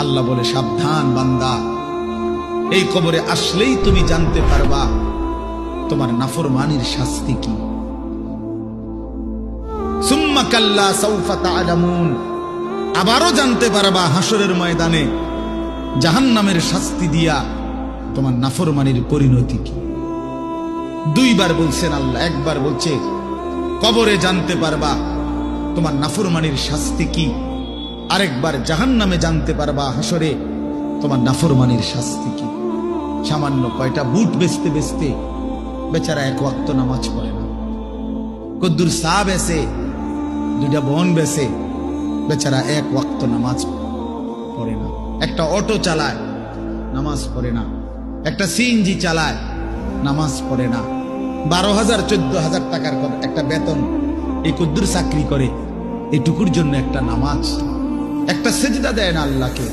আল্লাহ বলে, সাবধান বান্দা, এই কবরে আসলেই তুমি জানতে পারবা তোমার নাফরমানির শাস্তি কি। সুম্মা কাল্লা সাউফা তা'লামুন, আবারও জানতে পারবা হাসরের ময়দানে জাহান্নামের শাস্তি দিয়া তোমার নাফরমানির পরিণতি কি। দুইবার বলছেন আল্লাহ, একবার বলছে কবরে জানতে পারবা তোমার নাফরমানির শাস্তি কি, আরেকবার জাহান্নামে জানতে পারবা হাসরে তোমার নাফরমানির শাস্তি কি। সামান্য কয়টা বুট বেচতে বেচতে বেচারা এক ওয়াক্ত নামাজ পড়ে না, কদ্দুর চা বেচে, দুইটা বন বেচে, বেচারা এক ওয়াক্ত নামাজ পড়ে না। একটা অটো চালায়, নামাজ পড়ে না। একটা সিএনজি চালায়, নামাজ পড়ে না। 12,000 14,000 টাকার একটা বেতন, এই কদ্দুর চাকরি করে, এটুকুর জন্য একটা নামাজ, একটা সেজদা দেয় না আল্লাহকে।